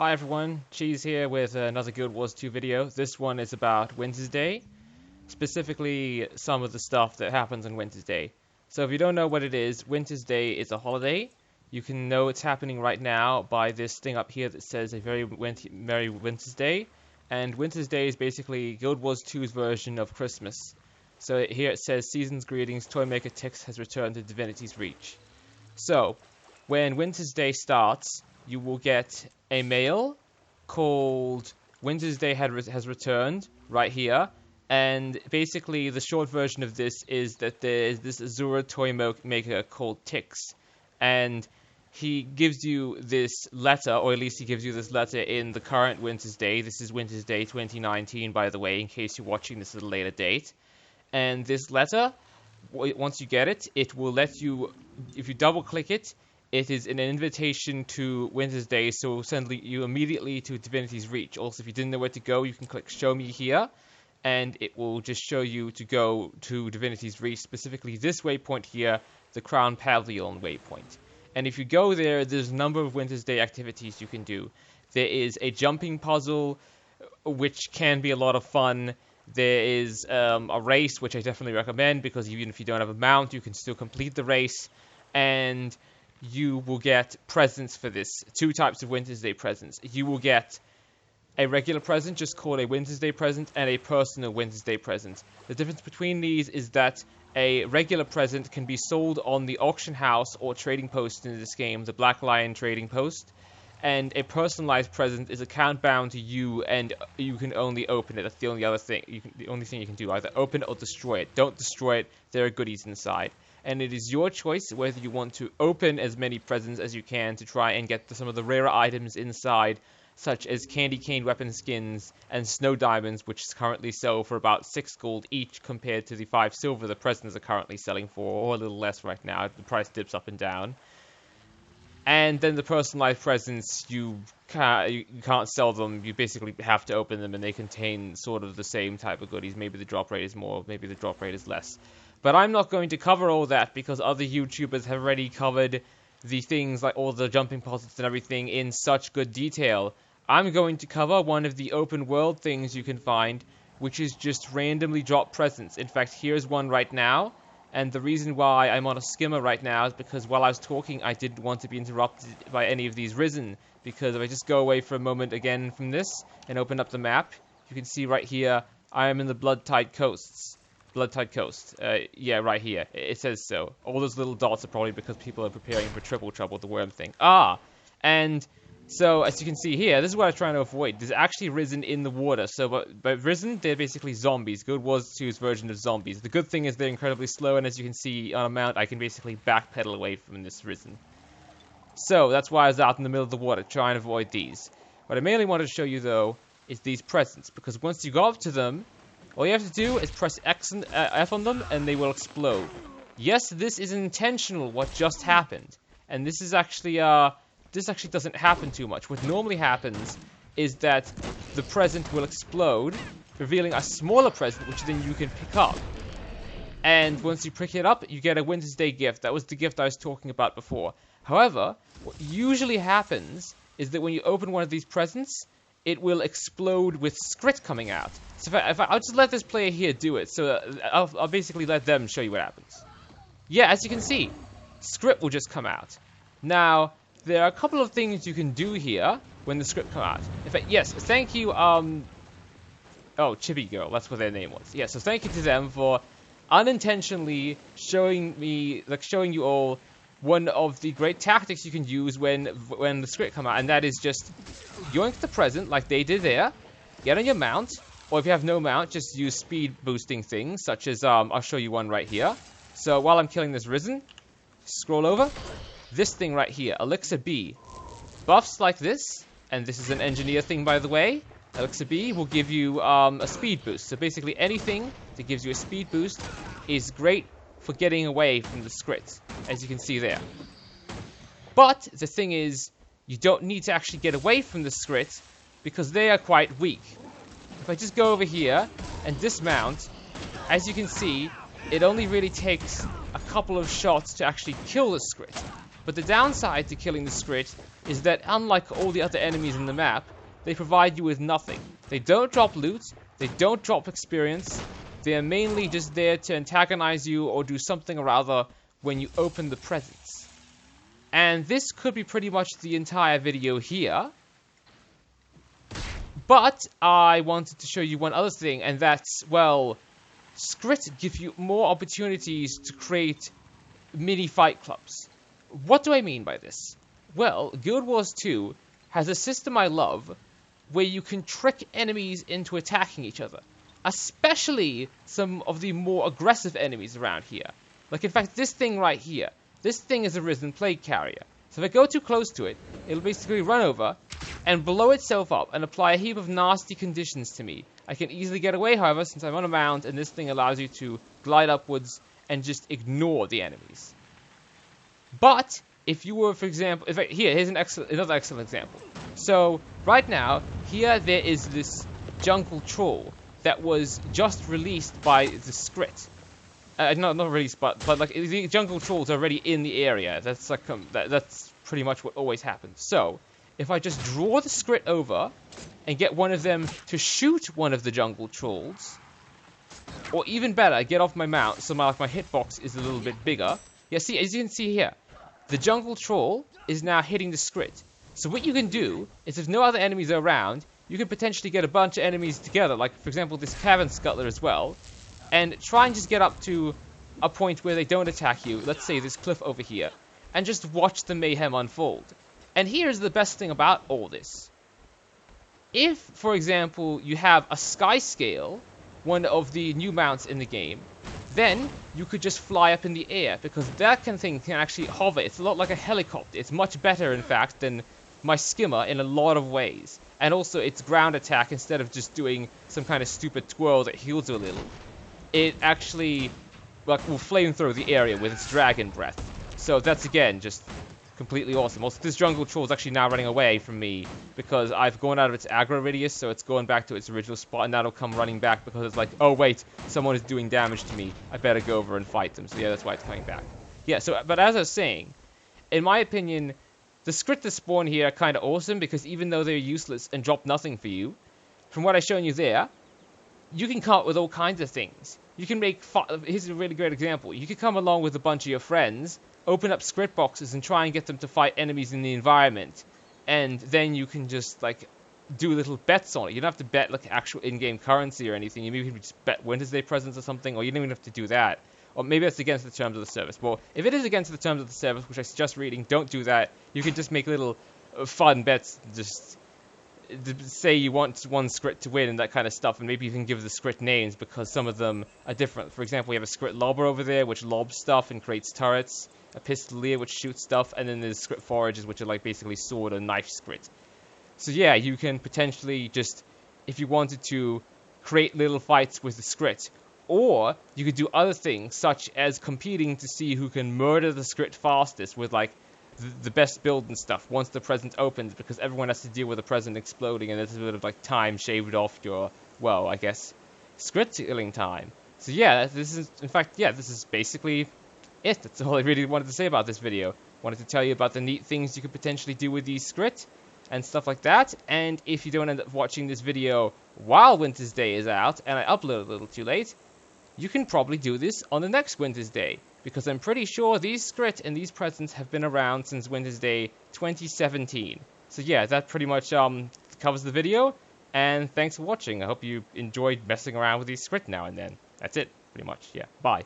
Hi everyone, Cheese here with another GW2 video. This one is about Wintersday, specifically some of the stuff that happens on Wintersday. So if you don't know what it is, Wintersday is a holiday. You can know it's happening right now by this thing up here that says a very Merry Wintersday. And Wintersday is basically Guild Wars 2's version of Christmas. So here it says, Season's Greetings, Toymaker Tix has returned to Divinity's Reach. So, when Wintersday starts, you will get a mail called Wintersday has returned right here, and basically the short version of this is that there is this Azura toy maker called Tix, and he gives you this letter, or at least he gives you this letter in the current Wintersday. This is Wintersday 2019, by the way, in case you're watching this at a later date. And this letter, once you get it, it will let you, if you double click it, it is an invitation to Wintersday, so it will send you immediately to Divinity's Reach. Also, if you didn't know where to go, you can click Show Me Here, and it will just show you to go to Divinity's Reach, specifically this waypoint here, the Crown Pavilion waypoint. And if you go there, there's a number of Wintersday activities you can do. There is a jumping puzzle, which can be a lot of fun. There is a race, which I definitely recommend, because even if you don't have a mount, you can still complete the race. And you will get presents for this. Two types of Wintersday presents. You will get a regular present, just called a Wintersday present, and a personal Wintersday present. The difference between these is that a regular present can be sold on the auction house or trading post in this game, the Black Lion trading post, and a personalized present is account bound to you, and you can only open it. That's the only other thing. The only thing you can do, either open it or destroy it. Don't destroy it. There are goodies inside. And it is your choice whether you want to open as many presents as you can to try and get some of the rarer items inside, such as candy cane weapon skins and snow diamonds, which currently sell for about 6 gold each compared to the 5 silver the presents are currently selling for, or a little less right now. The price dips up and down. And then the personalized presents, you can't sell them. You basically have to open them, and they contain sort of the same type of goodies. Maybe the drop rate is more, maybe the drop rate is less. But I'm not going to cover all that because other YouTubers have already covered the things like all the jumping puzzles and everything in such good detail. I'm going to cover one of the open world things you can find, which is just randomly drop presents. In fact, here's one right now. And the reason why I'm on a skimmer right now is because while I was talking, I didn't want to be interrupted by any of these risen. Because if I just go away for a moment again from this and open up the map, you can see right here, I am in the Blood-Tide Coasts. Blood-Tide Coast. Yeah, right here. It says so. All those little dots are probably because people are preparing for Triple Trouble, the worm thing. And so, as you can see here, this is what I'm trying to avoid. There's actually risen in the water. So, by risen, they're basically zombies. Guild Wars 2's version of zombies. The good thing is they're incredibly slow, and as you can see on a mount, I can basically backpedal away from this risen. So, that's why I was out in the middle of the water, trying to avoid these. What I mainly wanted to show you, though, is these presents. Because once you go up to them, all you have to do is press X and F on them, and they will explode. Yes, this is intentional, what just happened. And this is actually, this actually doesn't happen too much. What normally happens is that the present will explode, revealing a smaller present, which then you can pick up. And once you pick it up, you get a Wintersday gift. That was the gift I was talking about before. However, what usually happens is that when you open one of these presents, it will explode with skritt coming out. So I'll just let this player here do it. So I'll basically let them show you what happens. Yeah, as you can see, skritt will just come out. Now, there are a couple of things you can do here when the skritt come out. In fact, yes, thank you, oh, Chibi Girl, that's what their name was. Yeah, so thank you to them for unintentionally showing you all one of the great tactics you can use when the skritt come out, and that is just yoink the present like they did there, get on your mount, or if you have no mount, just use speed boosting things, such as, I'll show you one right here. So while I'm killing this risen, scroll over, this thing right here, Elixir B. Buffs like this, and this is an engineer thing by the way, Elixir B will give you a speed boost. So basically anything that gives you a speed boost is great for getting away from the skritt, as you can see there. But the thing is, you don't need to actually get away from the skritt, because they are quite weak. If I just go over here and dismount, as you can see, it only really takes a couple of shots to actually kill the skritt. But the downside to killing the skritt is that unlike all the other enemies in the map, they provide you with nothing. They don't drop loot, they don't drop experience, they are mainly just there to antagonize you or do something or other when you open the presents. And this could be pretty much the entire video here. But I wanted to show you one other thing, and that's, well, skritt give you more opportunities to create mini fight clubs. What do I mean by this? Well, Guild Wars 2 has a system I love where you can trick enemies into attacking each other. Especially some of the more aggressive enemies around here. Like, in fact, this thing right here. This thing is a Risen Plague Carrier. So if I go too close to it, it'll basically run over and blow itself up and apply a heap of nasty conditions to me. I can easily get away, however, since I'm on a mount, and this thing allows you to glide upwards and just ignore the enemies. But if you were, for example, here's another excellent example. So right now, here there is this jungle troll that was just released by the skritt. Not released, but like the jungle troll's already in the area. That's like that's pretty much what always happens. So if I just draw the skritt over and get one of them to shoot one of the jungle trolls, or even better, get off my mount so my hitbox is a little bit bigger. Yeah, see, as you can see here, the jungle troll is now hitting the skritt. So what you can do is, if no other enemies are around, you can potentially get a bunch of enemies together, like for example this cavern scuttler as well, and try and just get up to a point where they don't attack you, let's say this cliff over here, and just watch the mayhem unfold. And here's the best thing about all this. If, for example, you have a sky scale, one of the new mounts in the game, then you could just fly up in the air, because that thing can actually hover. It's a lot like a helicopter. It's much better, in fact, than my skimmer in a lot of ways. And also, it's ground attack instead of just doing some kind of stupid twirl that heals a little. It actually will flamethrow the area with its dragon breath. So that's, again, just completely awesome. Also, this jungle troll is actually now running away from me because I've gone out of its aggro radius, so it's going back to its original spot, and that'll come running back because it's like, oh wait, someone is doing damage to me. I better go over and fight them. So yeah, that's why it's coming back. Yeah, but as I was saying, in my opinion, the skritt that spawn here are kind of awesome because even though they're useless and drop nothing for you, from what I've shown you there, you can come up with all kinds of things. You can make, here's a really great example. You could come along with a bunch of your friends, open up skritt boxes and try and get them to fight enemies in the environment. And then you can just, like, do little bets on it. You don't have to bet, like, actual in-game currency or anything. You maybe can just bet Wintersday presents or something, or you don't even have to do that. Or maybe that's against the terms of the service. Well, if it is against the terms of the service, which I suggest reading, don't do that. You can just make little fun bets, just say you want one skritt to win and that kind of stuff, and maybe you can give the skritt names because some of them are different. For example, we have a skritt lobber over there, which lobs stuff and creates turrets, a pistolier, which shoots stuff, and then there's skritt foragers, which are like basically sword or knife skritt. So yeah, you can potentially just, if you wanted to, create little fights with the skritt. Or you could do other things, such as competing to see who can murder the skritt fastest with, like, the best build and stuff once the present opens, because everyone has to deal with the present exploding, and there's a bit of, like, time shaved off your, well, I guess, skritt killing time. So yeah, this is, in fact, yeah, this is basically it. That's all I really wanted to say about this video. Wanted to tell you about the neat things you could potentially do with these skritt and stuff like that. And if you don't end up watching this video while Wintersday is out, and I upload a little too late, you can probably do this on the next Wintersday, because I'm pretty sure these skritt and these presents have been around since Wintersday 2017. So yeah, that pretty much covers the video, and thanks for watching. I hope you enjoyed messing around with these skritt now and then. That's it, pretty much. Yeah, bye.